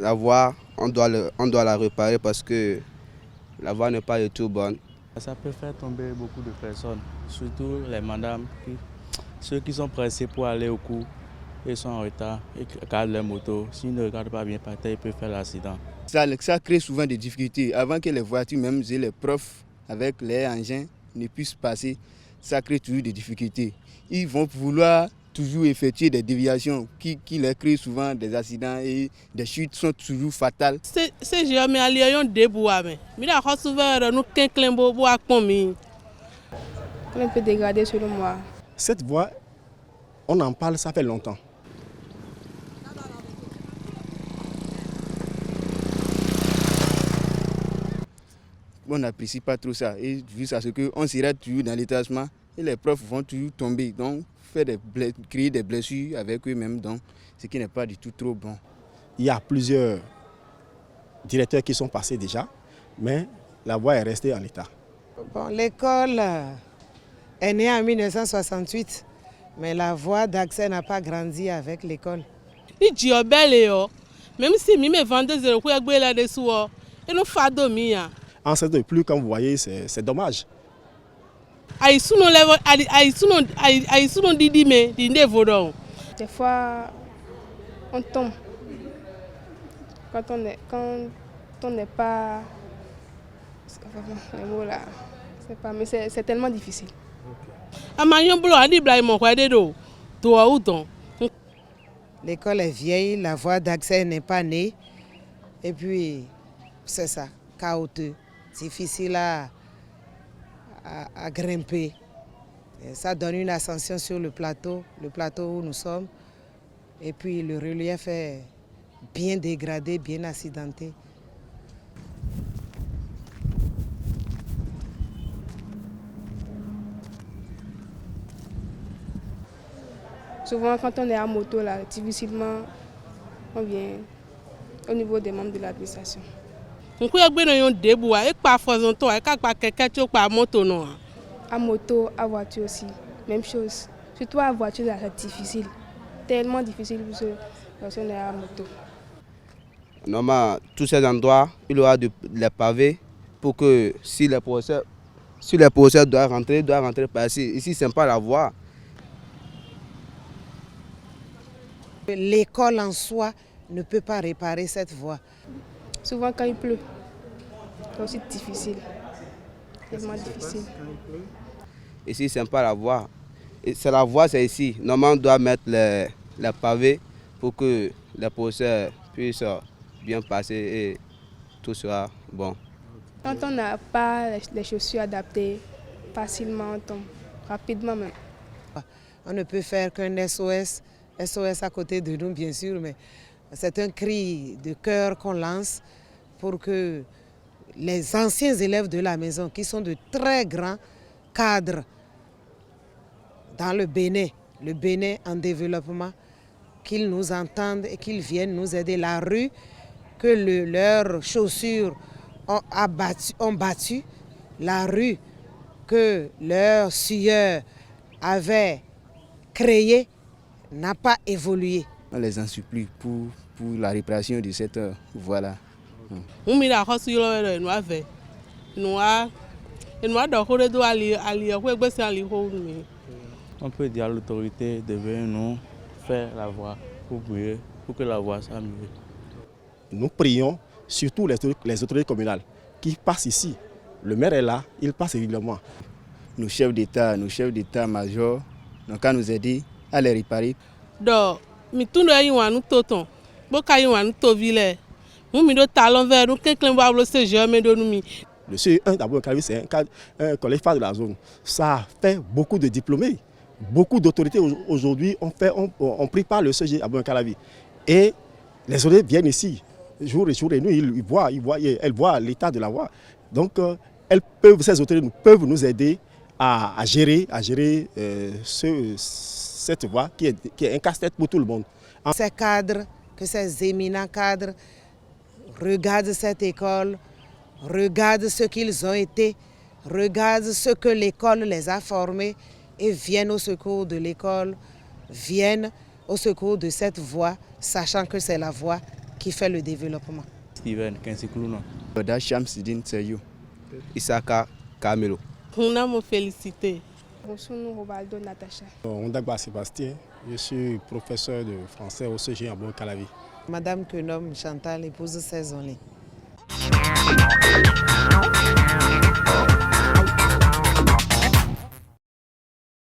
la voie, on doit la réparer parce que la voie n'est pas du tout bonne. Ça peut faire tomber beaucoup de personnes, surtout les madames, ceux qui sont pressés pour aller au cours, ils sont en retard, ils regardent leur moto. S'ils ne regardent pas bien par terre, ils peuvent faire l'accident. Ça crée souvent des difficultés. Avant que les voitures, même les profs avec les engins, ne puissent passer, ça crée toujours des difficultés. Ils vont vouloir toujours effectuer des déviations qui leur créent souvent des accidents et des chutes sont toujours fatales. Un peu dégradé selon moi. Cette voie, on en parle, ça fait longtemps. On n'apprécie pas trop ça et vu à ce qu'on sera toujours dans l'établissement et les profs vont toujours tomber, donc créer des blessures avec eux-mêmes, donc ce qui n'est pas du tout trop bon. Il y a plusieurs directeurs qui sont passés déjà, mais la voie est restée en état. Bon, l'école est née en 1968, mais la voie d'accès n'a pas grandi avec l'école. Même si je vendais 0 pour aller là-dessous, et nous faisons mia. En cette de plus, comme vous voyez, c'est dommage. Des fois, on tombe quand on n'est pas... Mais c'est tellement difficile. L'école est vieille, la voie d'accès n'est pas née. Et puis, c'est ça, chaotique, difficile à grimper. Et ça donne une ascension sur le plateau où nous sommes. Et puis le relief est bien dégradé, bien accidenté. Souvent, quand on est à moto, là, difficilement, on vient au niveau des membres de l'administration. À moto, à voiture aussi, même chose. Surtout à voiture, c'est difficile. Tellement difficile parce qu'on est à moto. Normalement, tous ces endroits, il y aura des pavés pour que si les professeurs doivent rentrer par ici. Ici, ce n'est pas la voie. L'école en soi ne peut pas réparer cette voie. Souvent quand il pleut, c'est aussi difficile. Tellement difficile. Ici, ce n'est pas la voie. C'est la voie, c'est ici. Normalement, on doit mettre les pavés pour que les professeurs puissent bien passer et tout sera bon. Quand on n'a pas les chaussures adaptées, facilement on tombe, rapidement même. On ne peut faire qu'un SOS à côté de nous bien sûr, mais c'est un cri de cœur qu'on lance pour que les anciens élèves de la maison, qui sont de très grands cadres dans le Bénin en développement, qu'ils nous entendent et qu'ils viennent nous aider. La rue que leurs chaussures ont battu, la rue que leur sueur avait créée n'a pas évolué. On les en supplie pour la réparation de cette voie-là. On peut dire à l'autorité de venir nous faire la voie pour que la voie soit mieux. Nous prions surtout les autorités communales qui passent ici. Le maire est là, il passe régulièrement. Nos chefs d'état-major n'ont qu'à nous aider à les réparer. Le CE1 d'abord, c'est un collège phare de la zone. Ça fait beaucoup de diplômés. Beaucoup d'autorités aujourd'hui ont pris part le CG à Calavi. Et les autorités viennent ici, jour et jour, et nous, elles voient l'état de la voie. Donc, ces autorités peuvent nous aider à gérer cette voie qui est un casse-tête pour tout le monde. Ces cadres, ces éminents cadres, regardent cette école, regardent ce qu'ils ont été, regardent ce que l'école les a formés et viennent au secours de l'école, viennent au secours de cette voie, sachant que c'est la voie qui fait le développement. Steven Kensiklouno. Oda Shamsidine Seyo. Isaka Camilo. On a me félicité. Bonsoir, Robaldo Natacha. Ondagba Sébastien, je suis professeur de français au CG à Calavi. Madame Kenom Chantal, épouse Saisonlé.